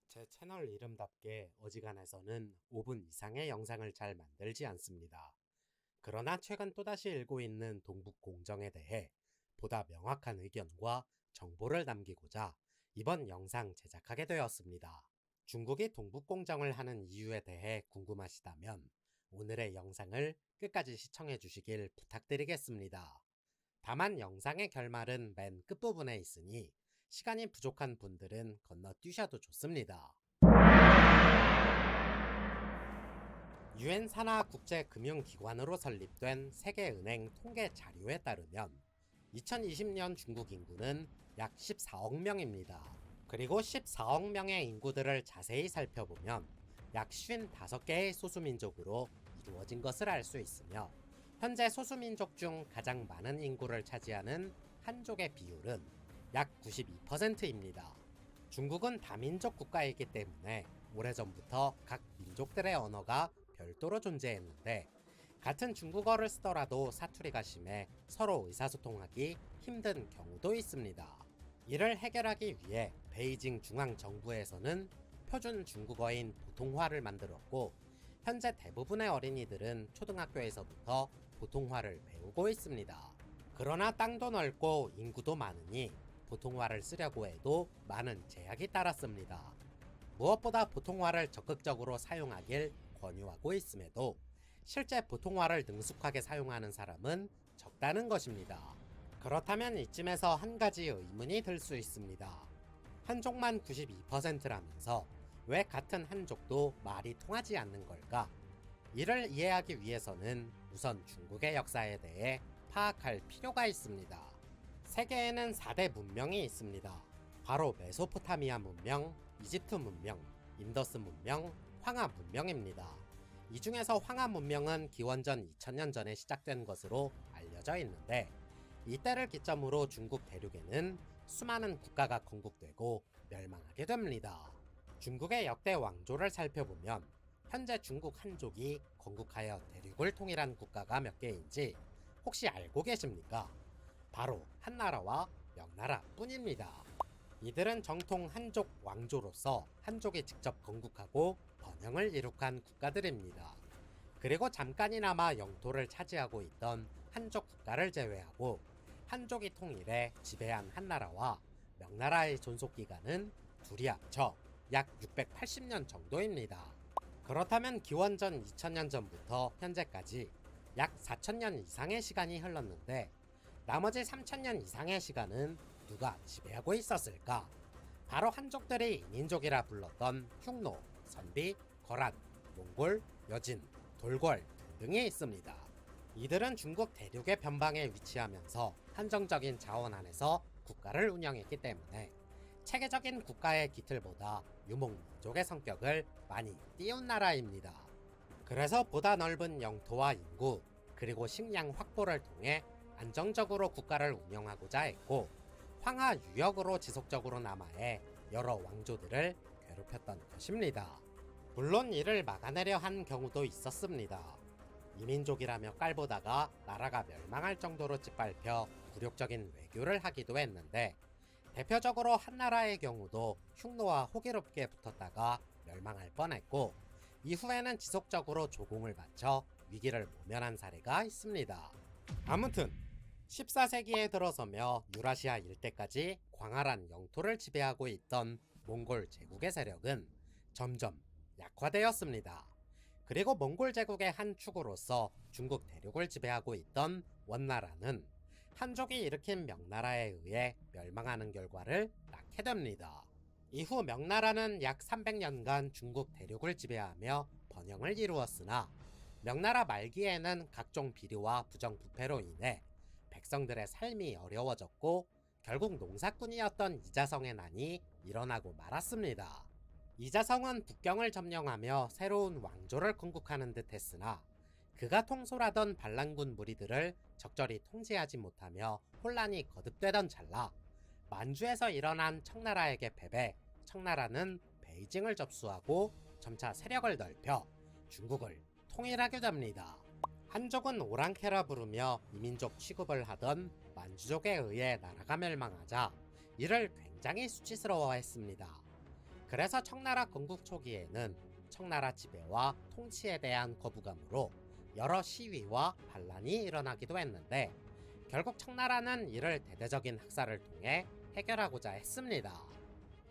제 채널 이름답게 어지간해서는 5분 이상의 영상을 잘 만들지 않습니다. 그러나 최근 또다시 일고 있는 동북공정에 대해 보다 명확한 의견과 정보를 남기고자 이번 영상 제작하게 되었습니다. 중국이 동북공정을 하는 이유에 대해 궁금하시다면 오늘의 영상을 끝까지 시청해 주시길 부탁드리겠습니다. 다만 영상의 결말은 맨 끝부분에 있으니 시간이 부족한 분들은 건너뛰셔도 좋습니다. 유엔 산하 국제금융기관으로 설립된 세계은행 통계 자료에 따르면 2020년 중국 인구는 약 14억 명입니다. 그리고 14억 명의 인구들을 자세히 살펴보면 약 55개의 소수민족으로 이루어진 것을 알 수 있으며, 현재 소수민족 중 가장 많은 인구를 차지하는 한족의 비율은 약 92%입니다. 중국은 다민족 국가이기 때문에 오래전부터 각 민족들의 언어가 별도로 존재했는데, 같은 중국어를 쓰더라도 사투리가 심해 서로 의사소통하기 힘든 경우도 있습니다. 이를 해결하기 위해 베이징 중앙정부에서는 표준 중국어인 보통화를 만들었고, 현재 대부분의 어린이들은 초등학교에서부터 보통화를 배우고 있습니다. 그러나 땅도 넓고 인구도 많으니 보통화를 쓰려고 해도 많은 제약이 따랐습니다. 무엇보다 보통화를 적극적으로 사용하길 권유하고 있음에도 실제 보통화를 능숙하게 사용하는 사람은 적다는 것입니다. 그렇다면 이쯤에서 한 가지 의문이 들 수 있습니다. 한족만 92%라면서 왜 같은 한족도 말이 통하지 않는 걸까? 이를 이해하기 위해서는 우선 중국의 역사에 대해 파악할 필요가 있습니다. 세계에는 4대 문명이 있습니다. 바로 메소포타미아 문명, 이집트 문명, 인더스 문명, 황하 문명입니다. 이 중에서 황하 문명은 기원전 2000년 전에 시작된 것으로 알려져 있는데, 이때를 기점으로 중국 대륙에는 수많은 국가가 건국되고 멸망하게 됩니다. 중국의 역대 왕조를 살펴보면 현재 중국 한족이 건국하여 대륙을 통일한 국가가 몇 개인지 혹시 알고 계십니까? 바로 한나라와 명나라 뿐입니다. 이들은 정통 한족 왕조로서 한족이 직접 건국하고 번영을 이룩한 국가들입니다. 그리고 잠깐이나마 영토를 차지하고 있던 한족 국가를 제외하고 한족이 통일해 지배한 한나라와 명나라의 존속기간은 둘이 합쳐 약 680년 정도입니다. 그렇다면 기원전 2000년 전부터 현재까지 약 4000년 이상의 시간이 흘렀는데, 나머지 3000년 이상의 시간은 누가 지배하고 있었을까? 바로 한족들이 민족이라 불렀던 흉노, 선비, 거란, 몽골, 여진, 돌궐 등이 있습니다. 이들은 중국 대륙의 변방에 위치하면서 한정적인 자원 안에서 국가를 운영했기 때문에 체계적인 국가의 기틀보다 유목민족의 성격을 많이 띄운 나라입니다. 그래서 보다 넓은 영토와 인구, 그리고 식량 확보를 통해 안정적으로 국가를 운영하고자 했고, 황하 유역으로 지속적으로 남하해 여러 왕조들을 괴롭혔던 것입니다. 물론 이를 막아내려 한 경우도 있었습니다. 이민족이라며 깔보다가 나라가 멸망할 정도로 짓밟혀 굴욕적인 외교를 하기도 했는데, 대표적으로 한나라의 경우도 흉노와 호기롭게 붙었다가 멸망할 뻔했고, 이후에는 지속적으로 조공을 바쳐 위기를 모면한 사례가 있습니다. 아무튼 14세기에 들어서며 유라시아 일대까지 광활한 영토를 지배하고 있던 몽골 제국의 세력은 점점 약화되었습니다. 그리고 몽골 제국의 한 축으로서 중국 대륙을 지배하고 있던 원나라는 한족이 일으킨 명나라에 의해 멸망하는 결과를 낳게 됩니다. 이후 명나라는 약 300년간 중국 대륙을 지배하며 번영을 이루었으나, 명나라 말기에는 각종 비리와 부정부패로 인해 백성들의 삶이 어려워졌고 결국 농사꾼이었던 이자성의 난이 일어나고 말았습니다. 이자성은 북경을 점령하며 새로운 왕조를 건국하는 듯 했으나, 그가 통솔하던 반란군 무리들을 적절히 통제하지 못하며 혼란이 거듭되던 찰나 만주에서 일어난 청나라에게 패배, 청나라는 베이징을 접수하고 점차 세력을 넓혀 중국을 통일하게 됩니다. 한족은 오랑캐라 부르며 이민족 취급을 하던 만주족에 의해 나라가 멸망하자 이를 굉장히 수치스러워했습니다. 그래서 청나라 건국 초기에는 청나라 지배와 통치에 대한 거부감으로 여러 시위와 반란이 일어나기도 했는데 결국 청나라는 이를 대대적인 학살을 통해 해결하고자 했습니다.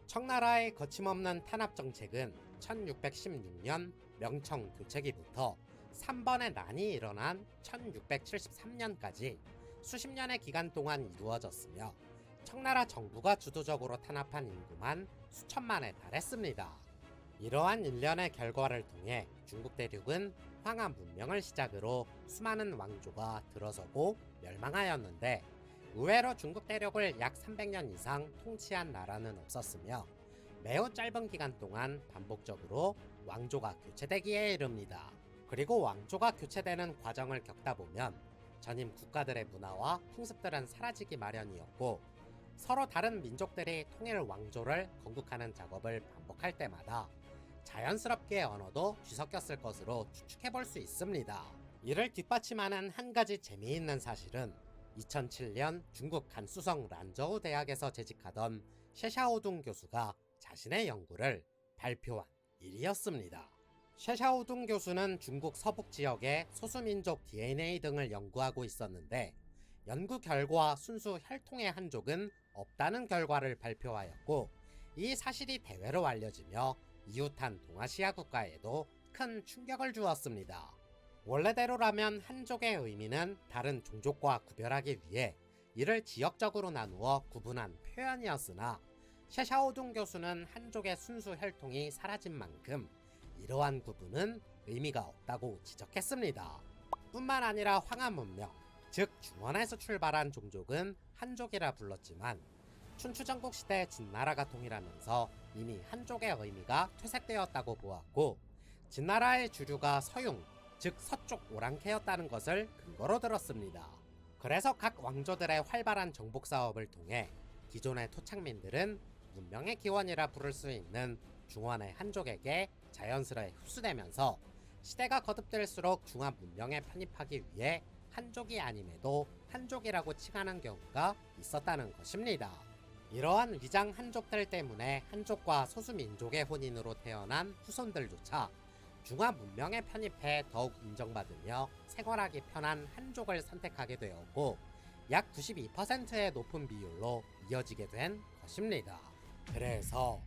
청나라의 거침없는 탄압 정책은 1616년 명청 교체기부터 3번의 난이 일어난 1673년까지 수십 년의 기간 동안 이루어졌으며 청나라 정부가 주도적으로 탄압한 인구만 수천만에 달했습니다. 이러한 일련의 결과를 통해 중국 대륙은 황하 문명을 시작으로 수많은 왕조가 들어서고 멸망하였는데 의외로 중국 대륙을 약 300년 이상 통치한 나라는 없었으며 매우 짧은 기간 동안 반복적으로 왕조가 교체되기에 이릅니다. 그리고 왕조가 교체되는 과정을 겪다 보면 전임 국가들의 문화와 풍습들은 사라지기 마련이었고 서로 다른 민족들이 통일 왕조를 건국하는 작업을 반복할 때마다 자연스럽게 언어도 뒤섞였을 것으로 추측해볼 수 있습니다. 이를 뒷받침하는 한 가지 재미있는 사실은 2007년 중국 간수성 란저우 대학에서 재직하던 셰샤오둥 교수가 자신의 연구를 발표한 일이었습니다. 셰샤오둥 교수는 중국 서북 지역의 소수민족 DNA 등을 연구하고 있었는데 연구 결과 순수 혈통의 한족은 없다는 결과를 발표하였고 이 사실이 대외로 알려지며 이웃한 동아시아 국가에도 큰 충격을 주었습니다. 원래대로라면 한족의 의미는 다른 종족과 구별하기 위해 이를 지역적으로 나누어 구분한 표현이었으나 셰샤오둥 교수는 한족의 순수 혈통이 사라진 만큼 이러한 구분은 의미가 없다고 지적했습니다. 뿐만 아니라 황하 문명, 즉 중원에서 출발한 종족은 한족이라 불렀지만 춘추전국 시대 진나라가 통일하면서 이미 한족의 의미가 퇴색되었다고 보았고 진나라의 주류가 서융, 즉 서쪽 오랑캐였다는 것을 근거로 들었습니다. 그래서 각 왕조들의 활발한 정복 사업을 통해 기존의 토착민들은 문명의 기원이라 부를 수 있는 중원의 한족에게 자연스레 흡수되면서 시대가 거듭될수록 중화 문명에 편입하기 위해 한족이 아님에도 한족이라고 칭하는 경우가 있었다는 것입니다. 이러한 위장 한족들 때문에 한족과 소수민족의 혼인으로 태어난 후손들조차 중화 문명에 편입해 더욱 인정받으며 생활하기 편한 한족을 선택하게 되었고 약 92%의 높은 비율로 이어지게 된 것입니다. 그래서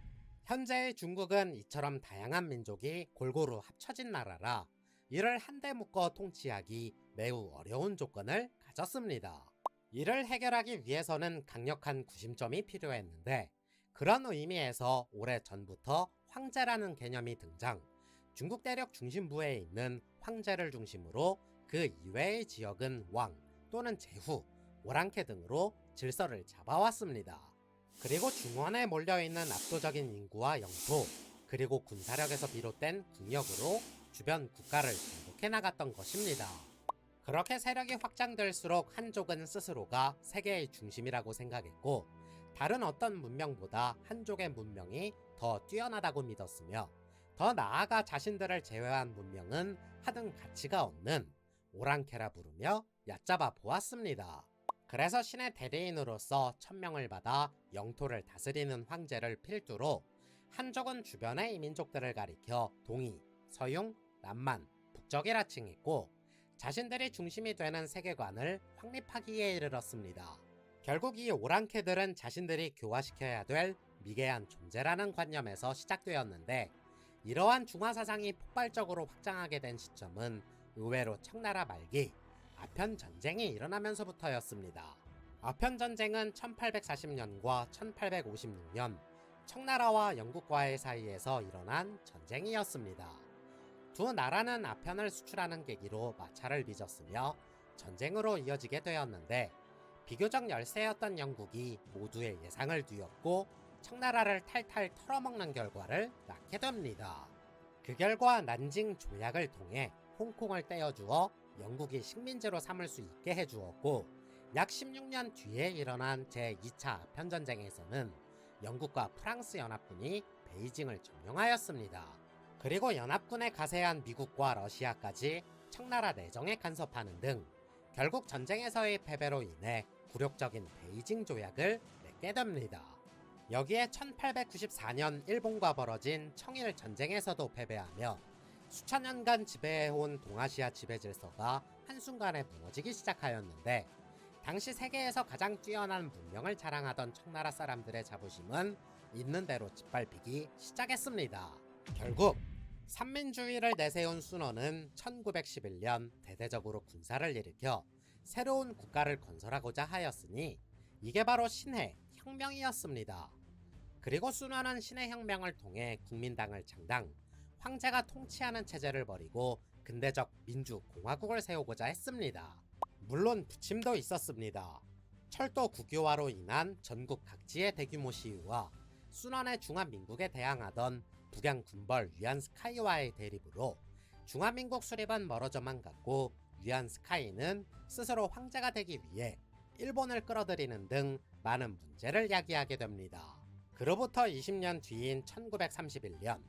현재의 중국은 이처럼 다양한 민족이 골고루 합쳐진 나라라 이를 한데 묶어 통치하기 매우 어려운 조건을 가졌습니다. 이를 해결하기 위해서는 강력한 구심점이 필요했는데 그런 의미에서 오래전부터 황제라는 개념이 등장, 중국 대륙 중심부에 있는 황제를 중심으로 그 이외의 지역은 왕 또는 제후, 오랑캐 등으로 질서를 잡아왔습니다. 그리고 중원에 몰려있는 압도적인 인구와 영토, 그리고 군사력에서 비롯된 국력으로 주변 국가를 정복해 나갔던 것입니다. 그렇게 세력이 확장될수록 한족은 스스로가 세계의 중심이라고 생각했고 다른 어떤 문명보다 한족의 문명이 더 뛰어나다고 믿었으며 더 나아가 자신들을 제외한 문명은 하등 가치가 없는 오랑캐라 부르며 얕잡아 보았습니다. 그래서 신의 대리인으로서 천명을 받아 영토를 다스리는 황제를 필두로 한족은 주변의 이민족들을 가리켜 동이, 서융, 남만, 북적이라 칭했고 자신들이 중심이 되는 세계관을 확립하기에 이르렀습니다. 결국 이 오랑캐들은 자신들이 교화시켜야 될 미개한 존재라는 관념에서 시작되었는데 이러한 중화사상이 폭발적으로 확장하게 된 시점은 의외로 청나라 말기 아편 전쟁이 일어나면서부터였습니다. 아편 전쟁은 1840년과 1856년 청나라와 영국과의 사이에서 일어난 전쟁이었습니다. 두 나라는 아편을 수출하는 계기로 마찰을 빚었으며 전쟁으로 이어지게 되었는데 비교적 열세였던 영국이 모두의 예상을 뒤엎고 청나라를 탈탈 털어먹는 결과를 낳게 됩니다. 그 결과 난징 조약을 통해 홍콩을 떼어주어 영국이 식민지로 삼을 수 있게 해주었고 약 16년 뒤에 일어난 제2차 아편전쟁에서는 영국과 프랑스 연합군이 베이징을 점령하였습니다. 그리고 연합군에 가세한 미국과 러시아까지 청나라 내정에 간섭하는 등 결국 전쟁에서의 패배로 인해 굴욕적인 베이징 조약을 맺게 됩니다. 여기에 1894년 일본과 벌어진 청일 전쟁에서도 패배하며 수천 년간 지배해온 동아시아 지배 질서가 한순간에 무너지기 시작하였는데, 당시 세계에서 가장 뛰어난 문명을 자랑하던 청나라 사람들의 자부심은 있는 대로 짓밟히기 시작했습니다. 결국 삼민주의를 내세운 순원은 1911년 대대적으로 군사를 일으켜 새로운 국가를 건설하고자 하였으니 이게 바로 신해 혁명이었습니다. 그리고 순원은 신해 혁명을 통해 국민당을 창당, 황제가 통치하는 체제를 버리고 근대적 민주공화국을 세우고자 했습니다. 물론 부침도 있었습니다. 철도 국유화로 인한 전국 각지의 대규모 시위와 순원의 중화민국에 대항하던 북양 군벌 위안스카이와의 대립으로 중화민국 수립은 멀어져만 갔고, 위안스카이는 스스로 황제가 되기 위해 일본을 끌어들이는 등 많은 문제를 야기하게 됩니다. 그로부터 20년 뒤인 1931년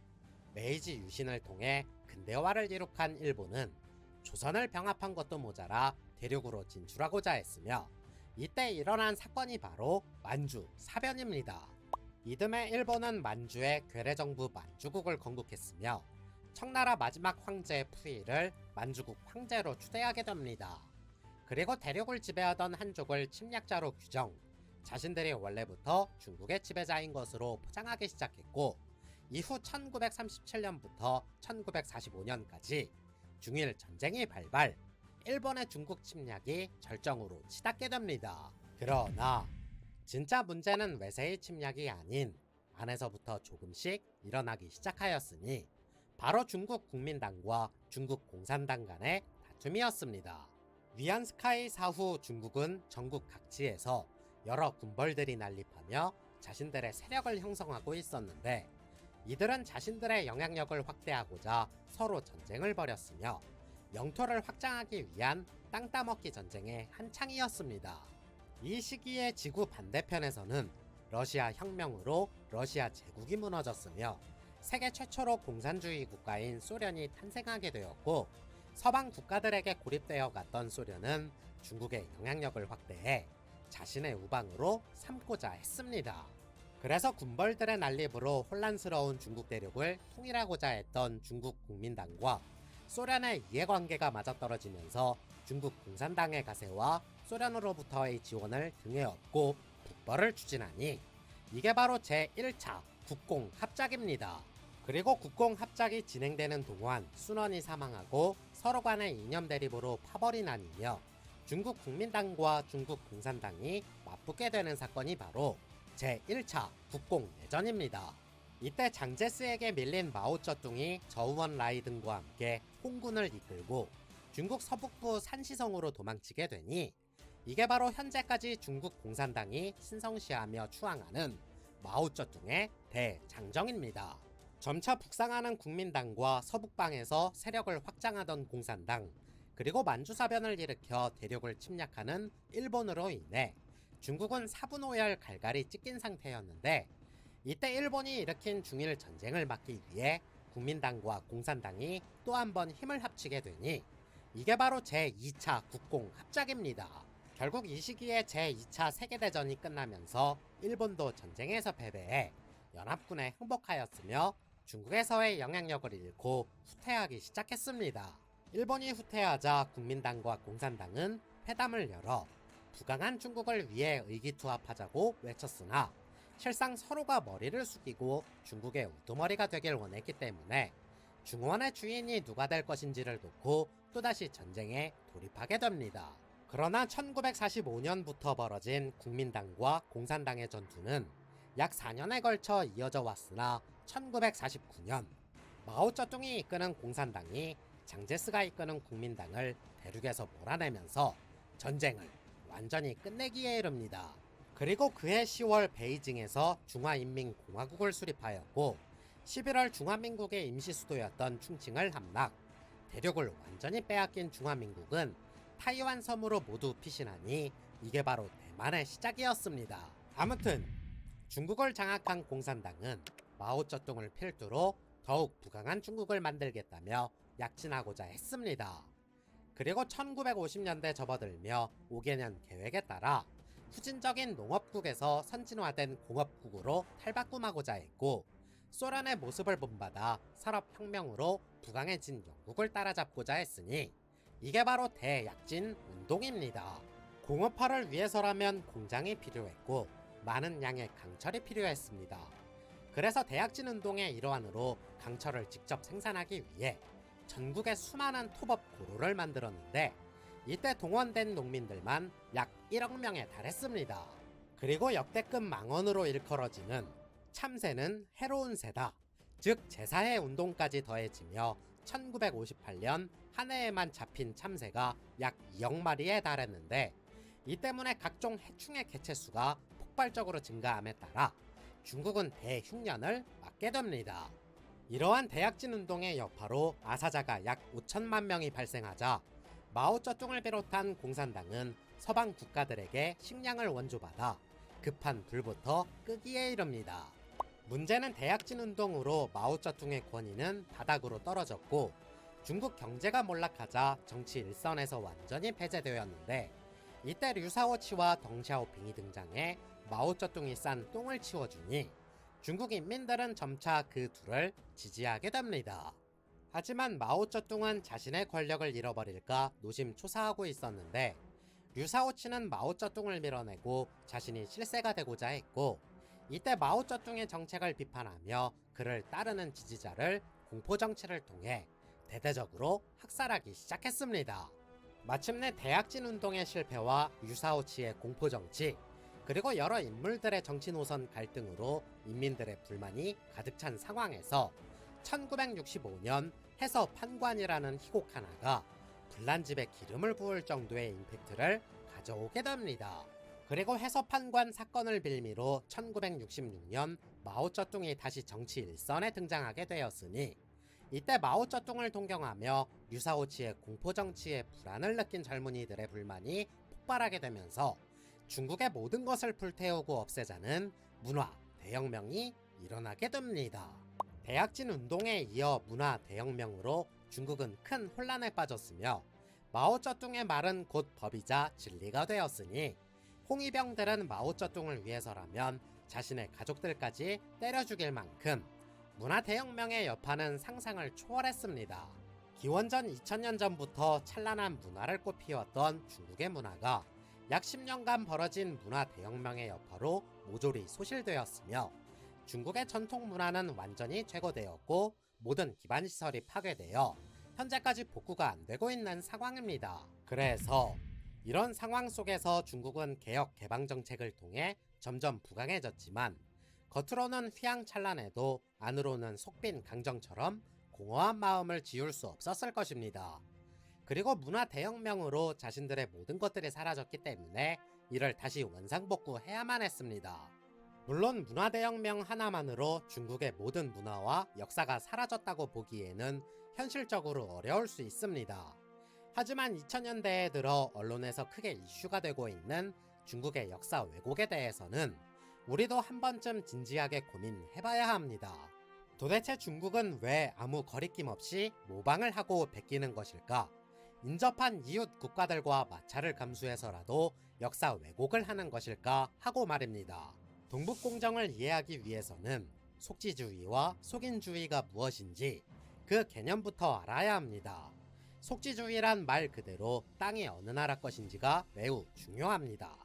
메이지 유신을 통해 근대화를 이룩한 일본은 조선을 병합한 것도 모자라 대륙으로 진출하고자 했으며, 이때 일어난 사건이 바로 만주 사변입니다. 이듬해 일본은 만주의 괴뢰정부 만주국을 건국했으며 청나라 마지막 황제 푸이를 만주국 황제로 추대하게 됩니다. 그리고 대륙을 지배하던 한족을 침략자로 규정, 자신들이 원래부터 중국의 지배자인 것으로 포장하기 시작했고, 이후 1937년부터 1945년까지 중일 전쟁이 발발, 일본의 중국 침략이 절정으로 치닫게 됩니다. 그러나 진짜 문제는 외세의 침략이 아닌 안에서부터 조금씩 일어나기 시작하였으니 바로 중국 국민당과 중국 공산당 간의 다툼이었습니다. 위안스카이 사후 중국은 전국 각지에서 여러 군벌들이 난립하며 자신들의 세력을 형성하고 있었는데, 이들은 자신들의 영향력을 확대하고자 서로 전쟁을 벌였으며 영토를 확장하기 위한 땅 따먹기 전쟁의 한창이었습니다. 이 시기에 지구 반대편에서는 러시아 혁명으로 러시아 제국이 무너졌으며 세계 최초로 공산주의 국가인 소련이 탄생하게 되었고, 서방 국가들에게 고립되어 갔던 소련은 중국의 영향력을 확대해 자신의 우방으로 삼고자 했습니다. 그래서 군벌들의 난립으로 혼란스러운 중국 대륙을 통일하고자 했던 중국 국민당과 소련의 이해관계가 맞아떨어지면서 중국 공산당의 가세와 소련으로부터의 지원을 등에 업고 북벌을 추진하니 이게 바로 제1차 국공합작입니다. 그리고 국공합작이 진행되는 동안 순원이 사망하고 서로 간의 이념 대립으로 파벌이 나뉘며 중국 국민당과 중국 공산당이 맞붙게 되는 사건이 바로 제1차 국공내전입니다. 이때 장제스에게 밀린 마오쩌둥이 저우원라이 등과 함께 홍군을 이끌고 중국 서북부 산시성으로 도망치게 되니 이게 바로 현재까지 중국 공산당이 신성시하며 추앙하는 마오쩌둥의 대장정입니다. 점차 북상하는 국민당과 서북방에서 세력을 확장하던 공산당, 그리고 만주사변을 일으켜 대륙을 침략하는 일본으로 인해 중국은 사분오열 갈갈이 찢긴 상태였는데, 이때 일본이 일으킨 중일 전쟁을 막기 위해 국민당과 공산당이 또 한 번 힘을 합치게 되니 이게 바로 제2차 국공합작입니다. 결국 이 시기에 제2차 세계대전이 끝나면서 일본도 전쟁에서 패배해 연합군에 항복하였으며 중국에서의 영향력을 잃고 후퇴하기 시작했습니다. 일본이 후퇴하자 국민당과 공산당은 회담을 열어 부강한 중국을 위해 의기투합하자고 외쳤으나 실상 서로가 머리를 숙이고 중국의 우두머리가 되길 원했기 때문에 중원의 주인이 누가 될 것인지를 놓고 또다시 전쟁에 돌입하게 됩니다. 그러나 1945년부터 벌어진 국민당과 공산당의 전투는 약 4년에 걸쳐 이어져 왔으나 1949년 마오쩌둥이 이끄는 공산당이 장제스가 이끄는 국민당을 대륙에서 몰아내면서 전쟁을 완전히 끝내기에 이릅니다. 그리고 그해 10월 베이징에서 중화인민공화국을 수립하였고 11월 중화민국의 임시수도였던 충칭을 함락, 대륙을 완전히 빼앗긴 중화민국은 타이완 섬으로 모두 피신하니 이게 바로 대만의 시작이었습니다. 아무튼 중국을 장악한 공산당은 마오쩌둥을 필두로 더욱 부강한 중국을 만들겠다며 약진하고자 했습니다. 그리고 1950년대 접어들며 5개년 계획에 따라 후진적인 농업국에서 선진화된 공업국으로 탈바꿈하고자 했고, 소련의 모습을 본받아 산업혁명으로 부강해진 영국을 따라잡고자 했으니 이게 바로 대약진 운동입니다. 공업화를 위해서라면 공장이 필요했고 많은 양의 강철이 필요했습니다. 그래서 대약진 운동의 일환으로 강철을 직접 생산하기 위해 전국에 수많은 토법 고로를 만들었는데, 이때 동원된 농민들만 약 1억 명에 달했습니다. 그리고 역대급 망언으로 일컬어지는 참새는 해로운 새다, 즉 제사해 운동까지 더해지며 1958년 한 해에만 잡힌 참새가 약 2억 마리에 달했는데, 이 때문에 각종 해충의 개체수가 폭발적으로 증가함에 따라 중국은 대흉년을 맞게 됩니다. 이러한 대약진 운동의 여파로 아사자가 약 5천만 명이 발생하자 마오쩌둥을 비롯한 공산당은 서방 국가들에게 식량을 원조받아 급한 불부터 끄기에 이릅니다. 문제는 대약진 운동으로 마오쩌둥의 권위는 바닥으로 떨어졌고, 중국 경제가 몰락하자 정치 일선에서 완전히 폐쇄되었는데, 이때 류사오치와 덩샤오핑이 등장해 마오쩌둥이 싼 똥을 치워주니 중국 인민들은 점차 그 둘을 지지하게 됩니다. 하지만 마오쩌둥은 자신의 권력을 잃어버릴까 노심초사하고 있었는데, 류사오치는 마오쩌둥을 밀어내고 자신이 실세가 되고자 했고, 이때 마오쩌둥의 정책을 비판하며 그를 따르는 지지자를 공포정치를 통해 대대적으로 학살하기 시작했습니다. 마침내 대약진 운동의 실패와 류사오치의 공포정치, 그리고 여러 인물들의 정치 노선 갈등으로 인민들의 불만이 가득 찬 상황에서 1965년 해서 판관이라는 희곡 하나가 불난집에 기름을 부을 정도의 임팩트를 가져오게 됩니다. 그리고 해서 판관 사건을 빌미로 1966년 마오쩌둥이 다시 정치 일선에 등장하게 되었으니, 이때 마오쩌둥을 동경하며 류사오치의 공포정치에 불안을 느낀 젊은이들의 불만이 폭발하게 되면서 중국의 모든 것을 불태우고 없애자는 문화 대혁명이 일어나게 됩니다. 대약진 운동에 이어 문화 대혁명으로 중국은 큰 혼란에 빠졌으며, 마오쩌둥의 말은 곧 법이자 진리가 되었으니 홍위병들은 마오쩌둥을 위해서라면 자신의 가족들까지 때려 죽일 만큼 문화 대혁명의 여파는 상상을 초월했습니다. 기원전 2000년 전부터 찬란한 문화를 꽃피웠던 중국의 문화가 약 10년간 벌어진 문화 대혁명의 여파로 모조리 소실되었으며, 중국의 전통 문화는 완전히 퇴거되었고 모든 기반시설이 파괴되어 현재까지 복구가 안 되고 있는 상황입니다. 그래서 이런 상황 속에서 중국은 개혁 개방 정책을 통해 점점 부강해졌지만, 겉으로는 휘황찬란해도 안으로는 속빈 강정처럼 공허한 마음을 지울 수 없었을 것입니다. 그리고 문화 대혁명으로 자신들의 모든 것들이 사라졌기 때문에 이를 다시 원상복구해야만 했습니다. 물론 문화 대혁명 하나만으로 중국의 모든 문화와 역사가 사라졌다고 보기에는 현실적으로 어려울 수 있습니다. 하지만 2000년대에 들어 언론에서 크게 이슈가 되고 있는 중국의 역사 왜곡에 대해서는 우리도 한 번쯤 진지하게 고민해봐야 합니다. 도대체 중국은 왜 아무 거리낌 없이 모방을 하고 베끼는 것일까? 인접한 이웃 국가들과 마찰을 감수해서라도 역사 왜곡을 하는 것일까 하고 말입니다. 동북공정을 이해하기 위해서는 속지주의와 속인주의가 무엇인지 그 개념부터 알아야 합니다. 속지주의란 말 그대로 땅이 어느 나라 것인지가 매우 중요합니다.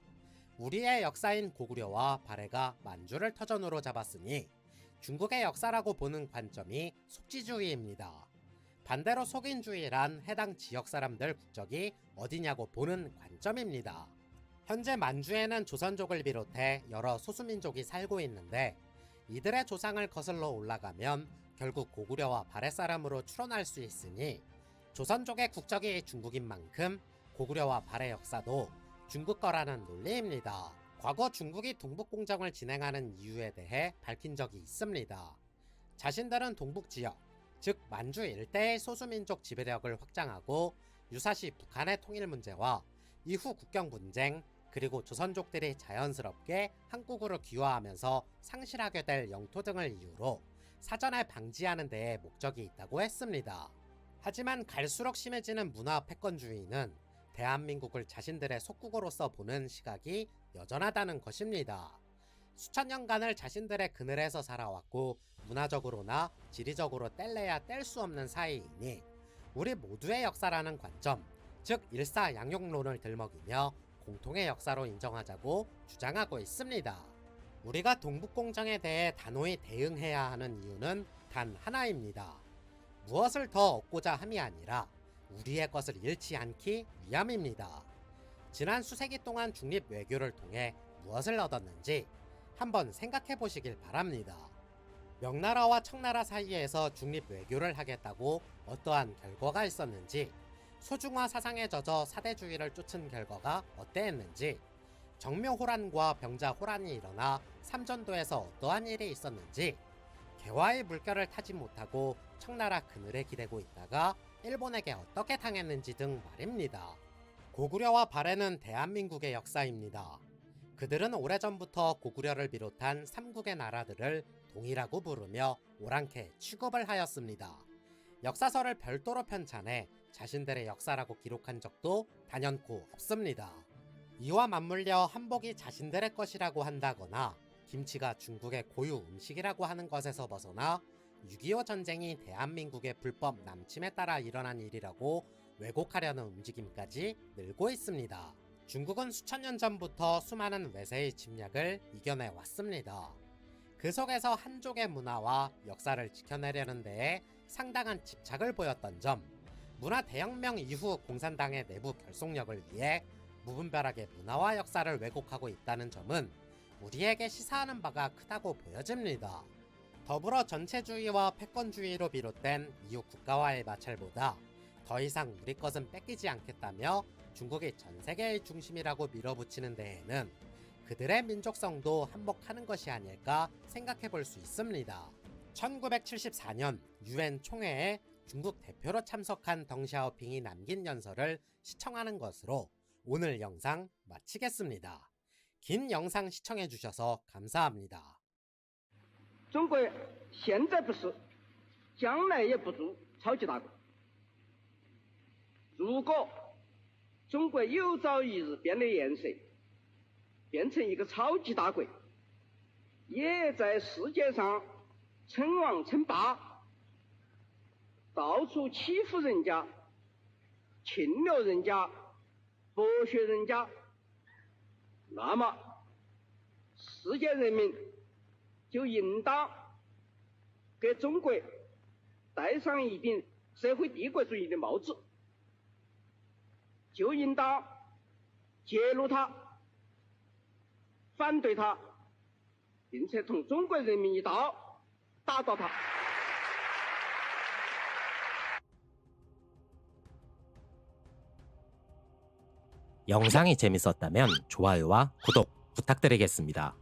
우리의 역사인 고구려와 발해가 만주를 터전으로 잡았으니 중국의 역사라고 보는 관점이 속지주의입니다. 반대로 속인주의란 해당 지역 사람들 국적이 어디냐고 보는 관점입니다. 현재 만주에는 조선족을 비롯해 여러 소수민족이 살고 있는데, 이들의 조상을 거슬러 올라가면 결국 고구려와 발해 사람으로 추론할 수 있으니, 조선족의 국적이 중국인 만큼 고구려와 발해 역사도 중국 거라는 논리입니다. 과거 중국이 동북공정을 진행하는 이유에 대해 밝힌 적이 있습니다. 자신들은 동북지역, 즉 만주 일대의 소수민족 지배력을 확장하고 유사시 북한의 통일 문제와 이후 국경 분쟁, 그리고 조선족들이 자연스럽게 한국으로 귀화하면서 상실하게 될 영토 등을 이유로 사전에 방지하는 데에 목적이 있다고 했습니다. 하지만 갈수록 심해지는 문화 패권주의는 대한민국을 자신들의 속국으로서 보는 시각이 여전하다는 것입니다. 수천 년간을 자신들의 그늘에서 살아왔고 문화적으로나 지리적으로 뗄래야 뗄 수 없는 사이이니 우리 모두의 역사라는 관점, 즉 일사양용론을 들먹이며 공통의 역사로 인정하자고 주장하고 있습니다. 우리가 동북공정에 대해 단호히 대응해야 하는 이유는 단 하나입니다. 무엇을 더 얻고자 함이 아니라 우리의 것을 잃지 않기 위함입니다. 지난 수세기 동안 중립 외교를 통해 무엇을 얻었는지 한번 생각해 보시길 바랍니다. 명나라와 청나라 사이에서 중립 외교를 하겠다고 어떠한 결과가 있었는지, 소중화 사상에 젖어 사대주의를 쫓은 결과가 어때했는지, 정묘호란과 병자호란이 일어나 삼전도에서 어떠한 일이 있었는지, 개화의 물결을 타지 못하고 청나라 그늘에 기대고 있다가 일본에게 어떻게 당했는지 등 말입니다. 고구려와 발해는 대한민국의 역사입니다. 그들은 오래전부터 고구려를 비롯한 삼국의 나라들을 동이라고 부르며 오랑캐 취급을 하였습니다. 역사서를 별도로 편찬해 자신들의 역사라고 기록한 적도 단연코 없습니다. 이와 맞물려 한복이 자신들의 것이라고 한다거나 김치가 중국의 고유 음식이라고 하는 것에서 벗어나 6.25 전쟁이 대한민국의 불법 남침에 따라 일어난 일이라고 왜곡하려는 움직임까지 늘고 있습니다. 중국은 수천 년 전부터 수많은 외세의 침략을 이겨내 왔습니다. 그 속에서 한족의 문화와 역사를 지켜내려는 데에 상당한 집착을 보였던 점, 문화 대혁명 이후 공산당의 내부 결속력을 위해 무분별하게 문화와 역사를 왜곡하고 있다는 점은 우리에게 시사하는 바가 크다고 보여집니다. 더불어 전체주의와 패권주의로 비롯된 이웃 국가와의 마찰보다 더 이상 우리 것은 뺏기지 않겠다며 중국이 전 세계의 중심이라고 밀어붙이는 데에는 그들의 민족성도 한몫하는 것이 아닐까 생각해 볼 수 있습니다. 1974년 유엔 총회에 중국 대표로 참석한 덩샤오핑이 남긴 연설을 시청하는 것으로 오늘 영상 마치겠습니다. 긴 영상 시청해 주셔서 감사합니다. 中国现在不是，将来也不做超级大国。如果中国有朝一日变了颜色，变成一个超级大国，也在世界上称王称霸，到处欺负人家、侵略人家、剥削人家，那么世界人民就应当给中国戴上一顶社会帝国主义的帽子，就应当揭露它、反对它，并且同中国人民一道打倒它。 영상이 재밌었다면 좋아요와 구독 부탁드리겠습니다.